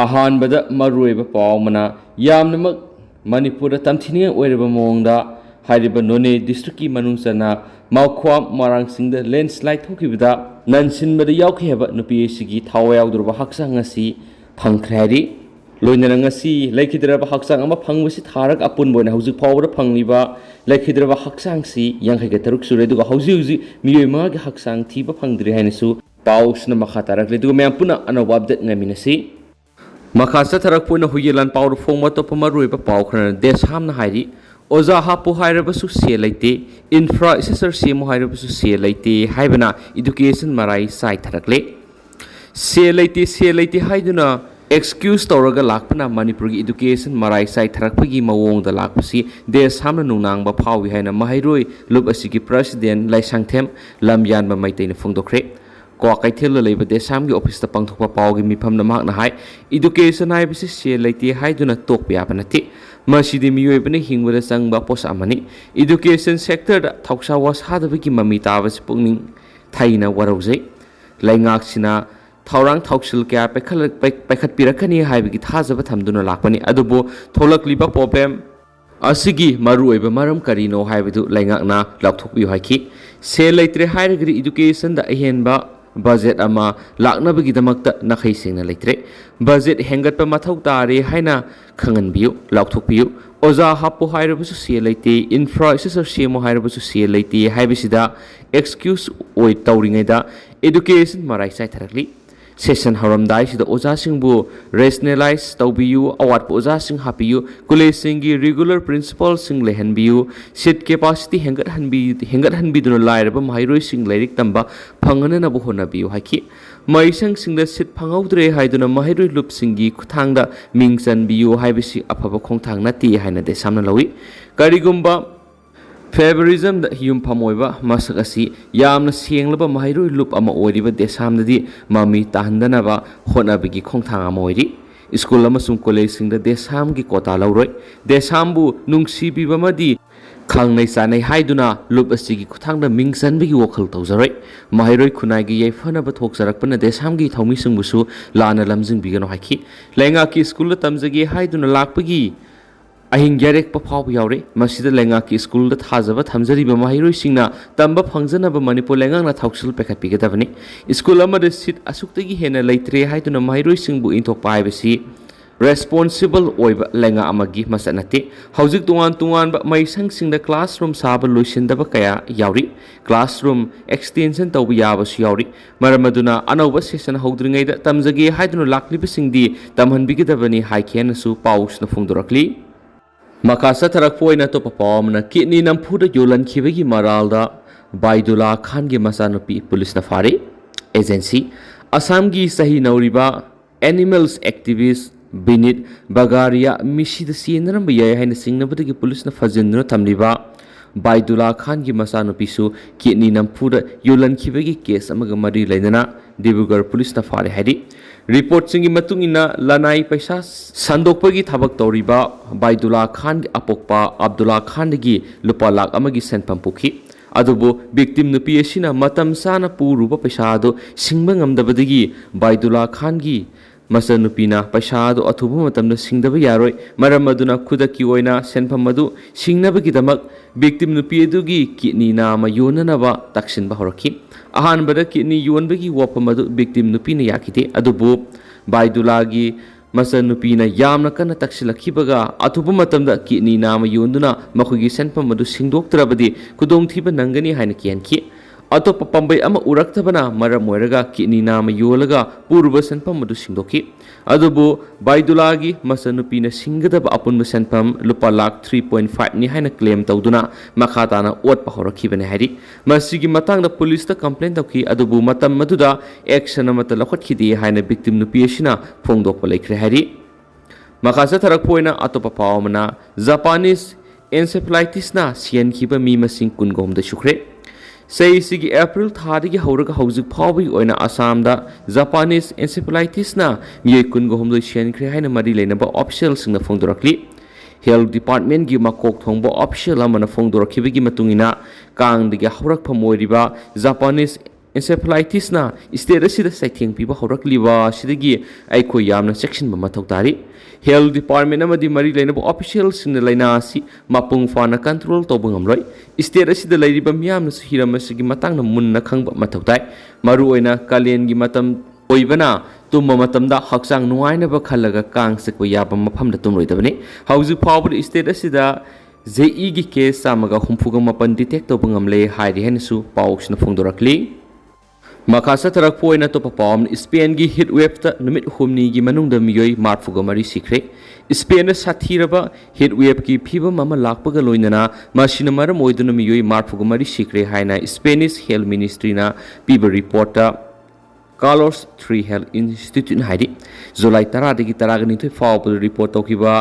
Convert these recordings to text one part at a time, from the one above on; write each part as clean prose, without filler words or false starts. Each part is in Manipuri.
ꯑꯍꯥꯟꯕꯗ ꯃꯔꯨꯑꯣꯏꯕ ꯄꯥꯎ ꯑꯃꯅ ꯌꯥꯝꯅꯃꯛ ꯃꯅꯤꯄꯨꯔꯗ ꯇꯝꯊꯤꯅꯤꯡꯉꯥꯏ ꯑꯣꯏꯔꯕ ꯃꯑꯣꯡꯗ ꯍꯥꯏꯔꯤꯕ ꯅꯣꯅꯦ ꯗꯤꯁꯇ꯭ꯔꯤꯛꯀꯤ ꯃꯅꯨꯡ ꯆꯟꯅ ꯃꯥꯎꯈ꯭ꯋꯥꯝ ꯃꯣꯏꯔꯥꯡꯁꯤꯡꯗ ꯂꯦꯟꯁ꯭ꯂꯥꯏꯗ ꯊꯣꯛꯈꯤꯕꯗ ꯅꯟꯁꯤꯟꯕꯗ ꯌꯥꯎꯈꯤ ꯍꯥꯏꯕ ꯅꯨꯄꯤ ꯑꯁꯤꯒꯤ ꯊꯋꯥꯏ ꯌꯥꯎꯗ꯭ꯔꯕ ꯍꯛꯆꯥꯡ ꯑꯁꯤ ꯐꯪꯈ꯭ꯔꯦ ꯍꯥꯏꯔꯤ꯫ ꯂꯣꯏꯅꯅ ꯉꯁꯤ ꯂꯩꯈꯤꯗ꯭ꯔꯕ ꯍꯛꯆꯥꯡ ꯑꯃ ꯐꯪꯕꯁꯤ ꯊꯥꯔꯒ ꯑꯄꯨꯟꯕ ꯑꯣꯏꯅ ꯍꯧꯖꯤꯛ ꯐꯥꯎꯕꯗ ꯐꯪꯂꯤꯕ ꯂꯩꯈꯤꯗ꯭ꯔꯕ ꯍꯛꯆꯥꯡꯁꯤ 53 ꯁꯨꯔꯦ ꯑꯗꯨꯒ ꯍꯧꯖꯤꯛ ꯃꯤꯑꯣꯏ 5ꯒꯤ ꯍꯛꯆꯥꯡ ꯊꯤꯕ ꯐꯪꯗ꯭ꯔꯤ ꯍꯥꯏꯅꯁꯨ ꯄꯥꯎꯁꯤꯅ ꯃꯈꯥ ꯇꯥꯔꯛꯂꯤ ꯑꯗꯨꯒ ꯃꯌꯥꯝ ꯄꯨꯟꯅ ꯑꯅꯧꯕ ꯑꯞꯗꯦꯠ ꯉꯥꯏꯃꯤꯟꯅꯁꯤ꯫ ꯃꯈꯥ ꯆꯠꯊꯔꯛꯄ ꯑꯣꯏꯅ ꯍꯨꯏꯌꯦꯟꯂꯥꯟ ꯄꯥꯎꯗ ꯐꯣꯡꯕ ꯑꯇꯣꯞꯄ ꯃꯔꯨꯑꯣꯏꯕ ꯄꯥꯎ ꯈꯔꯅ ꯗꯦꯁꯥꯝꯅ ꯍꯥꯏꯔꯤ ꯑꯣꯖꯥ ꯍꯥꯞꯄꯨ ꯍꯥꯏꯔꯕꯁꯨ ꯁꯦꯜ ꯂꯩꯇꯦ, ꯏꯟꯐ꯭ꯔꯥꯁ꯭ꯇ꯭ꯔꯛꯆꯔ ꯁꯦꯝꯃꯨ ꯍꯥꯏꯔꯕꯁꯨ ꯁꯦꯜ ꯂꯩꯇꯦ ꯍꯥꯏꯕꯅ ꯏꯗꯨꯀꯦꯁꯟ ꯃꯔꯥꯏ ꯆꯥꯏꯊꯔꯛꯂꯦ꯫ ꯁꯦꯜ ꯂꯩꯇꯦ ꯍꯥꯏꯗꯨꯅ ꯑꯦꯛꯁꯀ꯭ꯌꯨꯁ ꯇꯧꯔꯒ ꯂꯥꯛꯄꯅ ꯃꯅꯤꯄꯨꯔꯒꯤ ꯏꯗꯨꯀꯦꯁꯟ ꯃꯔꯥꯏ ꯆꯥꯏꯊꯔꯛꯄꯒꯤ ꯃꯑꯣꯡꯗ ꯂꯥꯛꯄꯁꯤ ꯗꯦꯁꯥꯝꯅ ꯅꯨꯡꯅꯥꯡꯕ ꯐꯥꯎꯏ ꯍꯥꯏꯅ ꯃꯍꯩꯔꯣꯏ ꯂꯨꯞ ꯑꯁꯤꯒꯤ ꯄ꯭ꯔꯁꯤꯗꯦꯟ ꯂꯥꯏꯁꯪꯊꯦꯝ ꯂꯝꯌꯥꯟꯕ ꯃꯩꯇꯩꯅ ꯐꯣꯡꯗꯣꯛꯈ꯭ꯔꯦ꯫ ꯀ꯭ꯋꯥꯀꯩꯊꯦꯜꯗ ꯂꯩꯕ ꯗꯦꯁꯥꯝꯒꯤ ꯑꯣꯐꯤꯁꯇ ꯄꯥꯡꯊꯣꯛꯄ ꯄꯥꯎꯒꯤ ꯃꯤꯐꯝꯗ ꯃꯍꯥꯛꯅ ꯍꯥꯏ ꯏꯗꯨꯀꯦꯁꯟ ꯍꯥꯏꯕꯁꯤ ꯁꯦꯜ ꯂꯩꯇꯦ ꯍꯥꯏꯗꯨꯅ ꯇꯣꯛꯄ ꯌꯥꯕ ꯅꯠꯇꯦ, ꯃꯁꯤꯗꯤ ꯃꯤꯑꯣꯏꯕꯅ ꯍꯤꯡꯕꯗ ꯆꯪꯕ ꯄꯣꯠꯁꯛ ꯑꯃꯅꯤ꯫ ꯏꯗꯨꯀꯦꯁꯟ ꯁꯦꯛꯇꯔꯗ ꯊꯧꯁꯥ ꯋꯥꯁꯥꯗꯕꯒꯤ ꯃꯃꯤ ꯇꯥꯕꯁꯤ ꯄꯨꯛꯅꯤꯡ ꯊꯩꯅ ꯋꯥꯔꯧꯖꯩ꯫ ꯂꯩꯉꯥꯛꯁꯤꯅ ꯊꯧꯔꯥꯡ ꯊꯧꯁꯤꯜ ꯀꯌꯥ ꯄꯥꯏꯈꯠꯄꯤꯔꯛꯀꯅꯤ ꯍꯥꯏꯕꯒꯤ ꯊꯥꯖꯕ ꯊꯝꯗꯨꯅ ꯂꯥꯛꯄꯅꯤ, ꯑꯗꯨꯕꯨ ꯊꯣꯛꯂꯛꯂꯤꯕ ꯄ꯭ꯔꯣꯕ꯭ꯂꯦꯝ ꯑꯁꯤꯒꯤ ꯃꯔꯨꯑꯣꯏꯕ ꯃꯔꯝ ꯀꯔꯤꯅꯣ ꯍꯥꯏꯕꯗꯨ ꯂꯩꯉꯥꯛꯅ ꯂꯥꯎꯊꯣꯛꯄꯤꯌꯨ ꯍꯥꯏꯈꯤ꯫ ꯁꯦꯜ ꯂꯩꯇ꯭ꯔꯦ ꯍꯥꯏꯔꯒꯗꯤ ꯏꯗꯨꯀꯦꯁꯟꯗ ꯑꯍꯦꯟꯕ ꯕꯖꯦꯠ ꯑꯃ ꯂꯥꯛꯅꯕꯒꯤꯗꯃꯛꯇ ꯅꯥꯈꯩ ꯁꯦꯡꯅ ꯂꯩꯇ꯭ꯔꯦ꯫ ꯕꯖꯦꯠ ꯍꯦꯟꯒꯠꯄ ꯃꯊꯧ ꯇꯥꯔꯦ ꯍꯥꯏꯅ ꯈꯪꯍꯟꯕꯤꯌꯨ, ꯂꯥꯎꯊꯣꯛꯄꯤꯌꯨ꯫ ꯑꯣꯖꯥ ꯍꯥꯞꯄꯨ ꯍꯥꯏꯔꯕꯁꯨ ꯁꯦꯜ ꯂꯩꯇꯦ, ꯏꯟꯐ꯭ꯔꯥꯁ꯭ꯇ꯭ꯔꯛꯆꯔ ꯁꯦꯝꯃꯨ ꯍꯥꯏꯔꯕꯁꯨ ꯁꯦꯜ ꯂꯩꯇꯦ ꯍꯥꯏꯕꯁꯤꯗ ꯑꯦꯛꯁꯀ꯭ꯌꯨꯁ ꯇꯧꯔꯤꯉꯩꯗ ꯏꯗꯨꯀꯦꯁꯟ ꯃꯔꯥꯏ ꯆꯥꯏꯊꯔꯛꯂꯤ꯫ ꯁꯦꯁꯟ ꯍꯧꯔꯝꯗꯥꯏꯁꯤꯗ ꯑꯣꯖꯥꯁꯤꯡꯕꯨ ꯔꯦꯁꯅꯦꯂꯥꯏꯖ ꯇꯧꯕꯤꯌꯨ, ꯑꯋꯥꯠꯄ ꯑꯣꯖꯥꯁꯤꯡ ꯍꯥꯞꯄꯤꯌꯨ, ꯀꯣꯂꯦꯖꯁꯤꯡꯒꯤ ꯔꯤꯒꯨꯂꯔ ꯄ꯭ꯔꯤꯟꯁꯤꯄꯥꯜꯁꯤꯡ ꯂꯩꯍꯟꯕꯤꯌꯨ, ꯁꯤꯠ ꯀꯦꯄꯥꯁꯤꯇꯤ ꯍꯦꯟꯒꯠꯍꯟꯕꯤꯗꯨꯅ ꯂꯥꯏꯔꯕ ꯃꯍꯩꯔꯣꯏꯁꯤꯡ ꯂꯥꯏꯔꯤꯛ ꯇꯝꯕ ꯐꯪꯍꯟꯅꯕ ꯍꯣꯠꯅꯕꯤꯌꯨ ꯍꯥꯏꯈꯤ꯫ ꯃꯍꯩꯁꯪꯁꯤꯡꯗ ꯁꯤꯠ ꯐꯪꯍꯧꯗ꯭ꯔꯦ ꯍꯥꯏꯗꯨꯅ ꯃꯍꯩꯔꯣꯏ ꯂꯨꯞꯁꯤꯡꯒꯤ ꯈꯨꯠꯊꯥꯡꯗ ꯃꯤꯡ ꯆꯟꯕꯤꯌꯨ ꯍꯥꯏꯕꯁꯤ ꯑꯐꯕ ꯈꯣꯡꯊꯥꯡ ꯅꯠꯇꯦ ꯍꯥꯏꯅ ꯗꯦꯁꯥꯝꯅ ꯂꯧꯏ꯫ ꯀꯔꯤꯒꯨꯝꯕ ꯐꯦꯚꯔꯤꯖꯝꯗ ꯌꯨꯝꯐꯝ ꯑꯣꯏꯕ ꯃꯁꯛ ꯑꯁꯤ ꯌꯥꯝꯅ ꯁꯦꯡꯂꯕ ꯃꯍꯩꯔꯣꯏ ꯂꯨꯞ ꯑꯃ ꯑꯣꯏꯔꯤꯕ ꯗꯦꯁꯥꯝꯗꯗꯤ ꯃꯃꯤ ꯇꯥꯍꯟꯗꯅꯕ ꯍꯣꯠꯅꯕꯒꯤ ꯈꯣꯡꯊꯥꯡ ꯑꯃ ꯑꯣꯏꯔꯤ꯫ ꯁ꯭ꯀꯨꯜ ꯑꯃꯁꯨꯡ ꯀꯣꯂꯦꯖꯁꯤꯡꯗ ꯗꯦꯁꯥꯝꯒꯤ ꯀꯣꯇꯥ ꯂꯧꯔꯣꯏ, ꯗꯦꯁꯥꯝꯕꯨ ꯅꯨꯡꯁꯤꯕꯤꯕ ꯑꯃꯗꯤ ꯈꯪꯅꯩ ꯆꯥꯅꯩ ꯍꯥꯏꯗꯨꯅ ꯂꯨꯞ ꯑꯁꯤꯒꯤ ꯈꯨꯠꯊꯥꯡꯗ ꯃꯤꯡ ꯆꯟꯕꯒꯤ ꯋꯥꯈꯜ ꯇꯧꯖꯔꯣꯏ꯫ ꯃꯍꯩꯔꯣꯏ ꯈꯨꯟꯅꯥꯏꯒꯤ ꯌꯥꯏꯐꯅꯕ ꯊꯣꯛꯆꯔꯛꯄꯅ ꯗꯦꯁꯥꯝꯒꯤ ꯊꯧꯃꯤꯁꯤꯡꯕꯨꯁꯨ ꯂꯥꯟꯅ ꯂꯝꯖꯤꯡꯕꯤꯒꯅꯨ ꯍꯥꯏꯈꯤ꯫ ꯂꯩꯉꯥꯛꯀꯤ ꯁ꯭ꯀꯨꯜꯗ ꯇꯝꯖꯒꯦ ꯍꯥꯏꯗꯨꯅ ꯂꯥꯛꯄꯒꯤ ꯑꯍꯤꯡ ꯌꯥꯔꯦꯛꯄ ꯐꯥꯎꯕ ꯌꯥꯎꯔꯦ꯫ ꯃꯁꯤꯗ ꯂꯩꯉꯥꯛꯀꯤ ꯁ꯭ꯀꯨꯜꯗ ꯊꯥꯖꯕ ꯊꯝꯖꯔꯤꯕ ꯃꯍꯩꯔꯣꯏꯁꯤꯡꯅ ꯇꯝꯕ ꯐꯪꯖꯅꯕ ꯃꯅꯤꯄꯨꯔ ꯂꯩꯉꯥꯛꯅ ꯊꯧꯁꯤꯜ ꯄꯥꯏꯈꯠꯄꯤꯒꯗꯕꯅꯤ꯫ ꯁ꯭ꯀꯨꯜ ꯑꯃꯗ ꯁꯤꯠ ꯑꯁꯨꯛꯇꯒꯤ ꯍꯦꯟꯅ ꯂꯩꯇ꯭ꯔꯦ ꯍꯥꯏꯗꯨꯅ ꯃꯍꯩꯔꯣꯏꯁꯤꯡꯕꯨ ꯏꯟꯊꯣꯛꯄ ꯍꯥꯏꯕꯁꯤ ꯔꯦꯁꯄꯣꯟꯁꯤꯕꯜ ꯑꯣꯏꯕ ꯂꯩꯉꯥꯛ ꯑꯃꯒꯤ ꯃꯆꯠ ꯅꯠꯇꯦ꯫ ꯍꯧꯖꯤꯛ ꯇꯣꯉꯥꯟ ꯇꯣꯉꯥꯟꯕ ꯃꯍꯩꯁꯪꯁꯤꯡꯗ ꯀ꯭ꯂꯥꯁꯔꯨꯝ ꯁꯥꯕ ꯂꯣꯏꯁꯤꯟꯗꯕ ꯀꯌꯥ ꯌꯥꯎꯔꯤ, ꯀ꯭ꯂꯥꯁꯔꯨꯝ ꯑꯦꯛꯁꯇꯦꯟꯁꯟ ꯇꯧꯕ ꯌꯥꯕꯁꯨ ꯌꯥꯎꯔꯤ꯫ ꯃꯔꯝ ꯑꯗꯨꯅ ꯑꯅꯧꯕ ꯁꯦꯁꯟ ꯍꯧꯗ꯭ꯔꯤꯉꯩꯗ ꯇꯝꯖꯒꯦ ꯍꯥꯏꯗꯨꯅ ꯂꯥꯛꯂꯤꯕꯁꯤꯡꯗꯤ ꯇꯝꯍꯟꯕꯤꯒꯗꯕꯅꯤ ꯍꯥꯏꯈꯤ ꯍꯥꯏꯅꯁꯨ ꯄꯥꯎꯁꯤꯅ ꯐꯣꯡꯗꯣꯔꯛꯂꯤ꯫ ꯃꯈꯥ ꯆꯠꯊꯔꯛꯄ ꯑꯣꯏꯅ ꯑꯇꯣꯞꯄ ꯄꯥꯎ ꯑꯃꯅ ꯀꯤꯠꯅꯤ ꯅꯝꯐꯨꯗ ꯌꯣꯜꯍꯟꯈꯤꯕꯒꯤ ꯃꯔꯥꯜꯗ ꯕꯥꯏꯗꯨꯜꯂꯥ ꯈꯥꯟꯒꯤ ꯃꯆꯥꯅꯨꯄꯤ ꯄꯨꯂꯤꯁꯅ ꯐꯥꯔꯤ꯫ ꯑꯦꯖꯦꯟꯁꯤ ꯑꯁꯥꯝꯒꯤ ꯆꯍꯤ ꯅꯧꯔꯤꯕ ꯑꯦꯅꯤꯃꯦꯜꯁ ꯑꯦꯛꯇꯤꯚꯤꯁꯠ ꯕꯤꯅꯤꯠ ꯕꯒꯥꯔꯤꯌꯥ ꯃꯤꯁꯤꯗ ꯆꯦꯟꯅꯔꯝꯕ ꯌꯥꯏ ꯍꯥꯏꯅ ꯆꯤꯡꯅꯕꯗꯒꯤ ꯄꯨꯂꯤꯁꯅ ꯐꯥꯖꯤꯟꯗꯨꯅ ꯊꯝꯂꯤꯕ ꯕꯥꯏꯗꯨꯜꯂꯥ ꯈꯥꯟꯒꯤ ꯃꯆꯥꯅꯨꯄꯤꯁꯨ ꯀꯤꯠꯅꯤ ꯅꯝꯐꯨꯗ ꯌꯣꯜꯍꯟꯈꯤꯕꯒꯤ ꯀꯦꯁ ꯑꯃꯒ ꯃꯔꯤ ꯂꯩꯅꯅ ꯗꯤꯕ꯭ꯔꯨꯒꯔ ꯄꯨꯂꯤꯁꯅ ꯐꯥꯔꯦ ꯍꯥꯏꯔꯤ꯫ ꯔꯤꯄꯣꯔꯠꯁꯤꯡꯒꯤ ꯃꯇꯨꯡ ꯏꯟꯅ ꯂꯅꯥꯏ ꯄꯩꯁꯥ ꯁꯟꯗꯣꯛꯄꯒꯤ ꯊꯕꯛ ꯇꯧꯔꯤꯕ ꯕꯥꯏꯗꯨꯜꯂꯥ ꯈꯥꯟꯒꯤ ꯑꯄꯣꯛꯄ ꯑꯕꯗꯨꯜꯂꯥ ꯈꯥꯟꯗꯒꯤ ꯂꯨꯄꯥ ꯂꯥꯈ ꯑꯃꯒꯤ ꯁꯦꯟꯐꯝ ꯄꯨꯈꯤ꯫ ꯑꯗꯨꯕꯨ ꯕꯤꯛꯇꯤꯝ ꯅꯨꯄꯤ ꯑꯁꯤꯅ ꯃꯇꯝ ꯆꯥꯅ ꯄꯨꯔꯨꯕ ꯄꯩꯁꯥ ꯑꯗꯨ ꯁꯤꯡꯕ ꯉꯝꯗꯕꯗꯒꯤ ꯕꯥꯏꯗꯨꯜꯂꯥ ꯈꯥꯟꯒꯤ ꯃꯆꯟꯅꯨꯄꯤꯅ ꯄꯩꯁꯥ ꯑꯗꯨ ꯑꯊꯨꯕ ꯃꯇꯝꯗ ꯁꯤꯡꯗꯕ ꯌꯥꯔꯣꯏ, ꯃꯔꯝ ꯑꯗꯨꯅ ꯈꯨꯗꯛꯀꯤ ꯑꯣꯏꯅ ꯁꯦꯟꯐꯝ ꯑꯗꯨ ꯁꯤꯡꯅꯕꯒꯤꯗꯃꯛ ꯕꯤꯛꯇꯤꯝ ꯅꯨꯄꯤ ꯑꯗꯨꯒꯤ ꯀꯤꯠꯅꯤ ꯅꯥꯝꯃ ꯌꯣꯟꯅꯅꯕ ꯇꯛꯁꯤꯟꯕ ꯍꯧꯔꯛꯈꯤ꯫ ꯑꯍꯥꯟꯕꯗ ꯀꯤꯠꯅꯤ ꯌꯣꯟꯕꯒꯤ ꯋꯥꯐꯝ ꯑꯗꯨ ꯕꯤꯛꯇꯤꯝ ꯅꯨꯄꯤꯅ ꯌꯥꯈꯤꯗꯦ, ꯑꯗꯨꯕꯨ ꯕꯥꯏꯗꯨꯜꯂꯥꯒꯤ ꯃꯆꯟꯅꯨꯄꯤꯅ ꯌꯥꯝꯅ ꯀꯟꯅ ꯇꯛꯁꯤꯜꯂꯛꯈꯤꯕꯒ ꯑꯊꯨꯕ ꯃꯇꯝꯗ ꯀꯤꯠꯅꯤ ꯅꯥꯝꯃ ꯌꯣꯟꯗꯨꯅ ꯃꯈꯣꯏꯒꯤ ꯁꯦꯟꯐꯝ ꯑꯗꯨ ꯁꯤꯡꯗꯣꯛꯇ꯭ꯔꯕꯗꯤ ꯈꯨꯗꯣꯡꯊꯤꯕ ꯅꯪꯒꯅꯤ ꯍꯥꯏꯅ ꯀꯤꯍꯟꯈꯤ꯫ ꯑꯇꯣꯞꯄ ꯄꯥꯝꯕꯩ ꯑꯃ ꯎꯔꯛꯇꯕꯅ ꯃꯔꯝ ꯑꯣꯏꯔꯒ ꯀꯤꯠꯅꯤ ꯅꯥꯝꯃ ꯌꯣꯜꯂꯒ ꯄꯨꯔꯨꯕ ꯁꯦꯟꯐꯝ ꯑꯗꯨ ꯁꯤꯡꯗꯣꯛꯈꯤ꯫ ꯑꯗꯨꯕꯨ ꯕꯥꯏꯗꯨꯜꯂꯥꯒꯤ ꯃꯆꯟꯅꯨꯄꯤꯅ ꯁꯤꯡꯒꯗꯕ ꯑꯄꯨꯟꯕ ꯁꯦꯟꯐꯝ ꯂꯨꯄꯥ ꯂꯥꯈ 3.5ꯅꯤ ꯍꯥꯏꯅ ꯀ꯭ꯂꯦꯝ ꯇꯧꯗꯨꯅ ꯃꯈꯥ ꯇꯥꯅ ꯑꯣꯠꯄ ꯍꯧꯔꯛꯈꯤꯕꯅꯤ ꯍꯥꯏꯔꯤ꯫ ꯃꯁꯤꯒꯤ ꯃꯇꯥꯡꯗ ꯄꯨꯂꯤꯁꯇ ꯀꯝꯄ꯭ꯂꯦꯟ ꯇꯧꯈꯤ, ꯑꯗꯨꯕꯨ ꯃꯇꯝ ꯑꯗꯨꯗ ꯑꯦꯛꯁꯟ ꯑꯃꯠꯇ ꯂꯧꯈꯠꯈꯤꯗꯦ ꯍꯥꯏꯅ ꯕꯤꯛꯇꯤꯝ ꯅꯨꯄꯤ ꯑꯁꯤꯅ ꯐꯣꯡꯗꯣꯛꯄ ꯂꯩꯈ꯭ꯔꯦ ꯍꯥꯏꯔꯤ꯫ ꯃꯈꯥ ꯆꯠꯊꯔꯛꯄ ꯑꯣꯏꯅ ꯑꯇꯣꯞꯄ ꯄꯥꯎ ꯑꯃꯅ ꯖꯄꯥꯅꯤꯁ ꯑꯦꯟꯁꯦꯐꯦꯂꯥꯏꯇꯤꯁꯅ ꯁꯤꯍꯟꯈꯤꯕ ꯃꯤ ꯃꯁꯤꯡ 23 ꯁꯨꯈ꯭ꯔꯦ꯫ ꯆꯍꯤꯁꯤꯒꯤ ꯑꯦꯄ꯭ꯔꯤꯜ ꯊꯥꯗꯒꯤ ꯍꯧꯔꯒ ꯍꯧꯖꯤꯛ ꯐꯥꯎꯕꯒꯤ ꯑꯣꯏꯅ ꯑꯁꯥꯝꯗ ꯖꯄꯥꯅꯤꯁ ꯑꯦꯟꯁꯦꯐꯦꯂꯥꯏꯇꯤꯁꯅ ꯃꯤꯑꯣꯏ 23 ꯁꯤꯍꯟꯈ꯭ꯔꯦ ꯍꯥꯏꯅ ꯃꯔꯤ ꯂꯩꯅꯕ ꯑꯣꯐꯤꯁꯤꯌꯦꯜꯁꯤꯡꯅ ꯐꯣꯡꯗꯣꯔꯛꯂꯤ꯫ ꯍꯦꯜꯊ ꯗꯤꯄꯥꯔꯠꯃꯦꯟꯠꯒꯤ ꯃꯀꯣꯛ ꯊꯣꯡꯕ ꯑꯣꯐꯤꯁꯤꯌꯦꯜ ꯑꯃꯅ ꯐꯣꯡꯗꯣꯔꯛꯈꯤꯕꯒꯤ ꯃꯇꯨꯡ ꯏꯟꯅ ꯀꯥꯡꯗꯒꯤ ꯍꯧꯔꯛꯐꯝ ꯑꯣꯏꯔꯤꯕ Japanese encephalitis na state asida saitheng piba horakliba sidagi aikoi yamna section ba mathau tari health department amadi mari lainaba officials in laina si mapung fana control tobung amloi state asida lairiba miyamna su hiramasigi matangna munna khangba mathau tai maru oina kalen gi matam oibana tumma matamda haksang nuainaba khalaga kang sekwa yaba mafamda tumroidabani hauju phawbud state asida JE gi case samaga humfuga mapan detect tobung amle hairi henasu pawksna phungdorakli Makasa tarak po na to papam Spain gi hit wave ta numit humni gi manungda miyoi marfuga mari sikre Spain na sathiraba hit wave ki phiba mama lakpaga loinana masina maram oiduna miyoi marfuga mari sikre haina Spanish Health Ministry na piba report ta Carlos 3 Health Institute haidi July tara degi taragani thoi fawbu report tokiba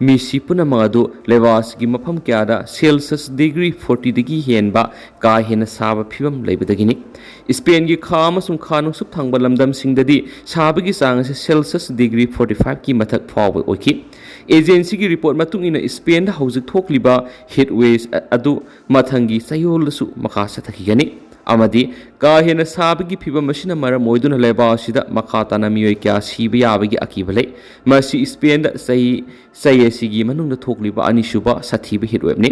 misi puna mangadu levas gi mafam kya da Celsius degree 40 degi henba ka hena saba phibam leibadagini Spain gi khama sum khanu sup thangba lamdam singdadi sabagi sang se Celsius degree 45 ki mathak fawbu oki agency gi report matung ina Spain da hauzik thokliba heat waves adu mathangi sayol su makha sathakigani amadi ka hena sabagi phiba machine mara moiduna leba sida makata na miyoi kya siba yabagi akibale masi Spain da sai sigi manung da thokliba anishuba sathiba hit wave ne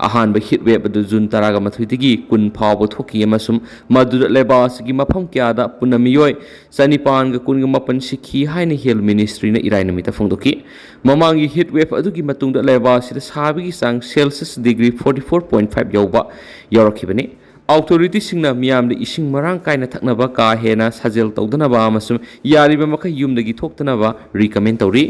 ahan ba hit wave adu jun taraga mathuidigi kun phawbo thoki amasum madu leba sigi mafam kya da punamiyoi sanipan ga kun ga mapan sikhi haina health ministry na irai namita phongdoki mamangi hit wave adu gi matung da leba sida sabagi sang Celsius degree 44.5 yawba yarakibane authority singna miyam de ising marang kaina thaknaba ka hena sajel tawdanaba amasum yariba makai yumdagi thoktanaba recommend tawri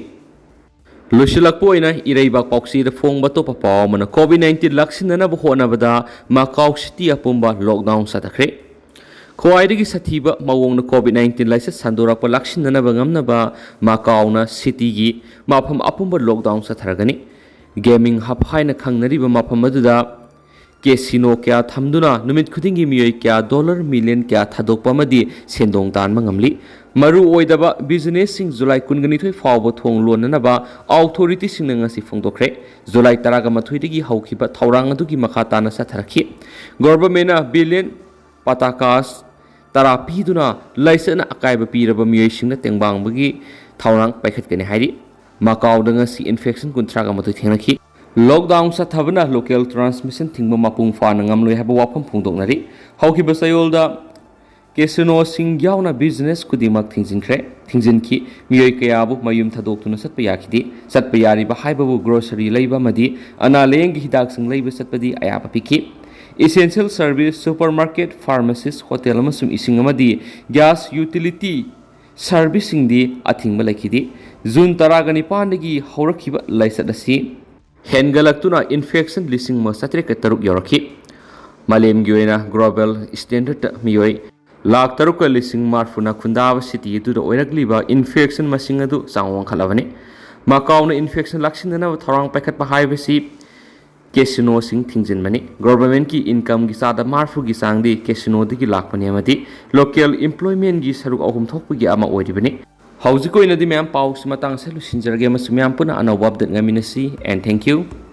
Lushilakpo ina ireibak pauksi da phongba to papaw mana COVID-19 laksinana ba honabada Macau city apumba lockdown satakre Khwaidagi sathiba mawongna COVID-19 laisa sandorakpa laksinana ba ngamnaba Macau na city gi mafam apumba lockdown satharagani gaming hub haina khangnariba mafam aduda Casino kya thamduna numit khudingi miyoi kya dollar million kya thadokpa madi sendong tan mangamli maru oidaba business sing July kungani thoi fawbo thong lonanaba authority sing ngasi phongdokre July taraga mathoi digi haukiba thaurang adugi makha tana satharakhi government na billion patakas tarapi duna laisana akaiba piraba miyoi singna tengbang bagi thaurang paikhat kani hairi Macau danga si infection kuntraga mathoi thenakhi Lockdown sa thabana local transmission thingba mapung fana ngamloi haba wafam phungdoknari haukiba sayolda casino sing yauna business kudimak thingjinki miyoi kayabu mayum thadoktuna satpa yakidi satpa yariba haibabu grocery leiba madi ana lengi hidak sing leiba satpadi ayapa piki essential service supermarket pharmacist hotel amasum ising amadi gas utility servicing di athingba laikidi June taragani pandagi haurakhiba laisadasi Hengalactuna infection lising ma satrika taruk yoraki Malem Guena global standard miyoi Lak taruka lising marfuna kundava city to the oiragliba infection masingadu sangwang kalavani Macau na infection laksinana tharang packet pahayabasi casino sing thingjin mani government ki income gi sada marfu gi sangdi casino digi lakpani amati local employment gi saruk ahum thokpu gi ama oiribani How's it going to the man? Pause, Matang Selu Sinjagam, Smiampuna, and a wab that Gaminasi, and thank you.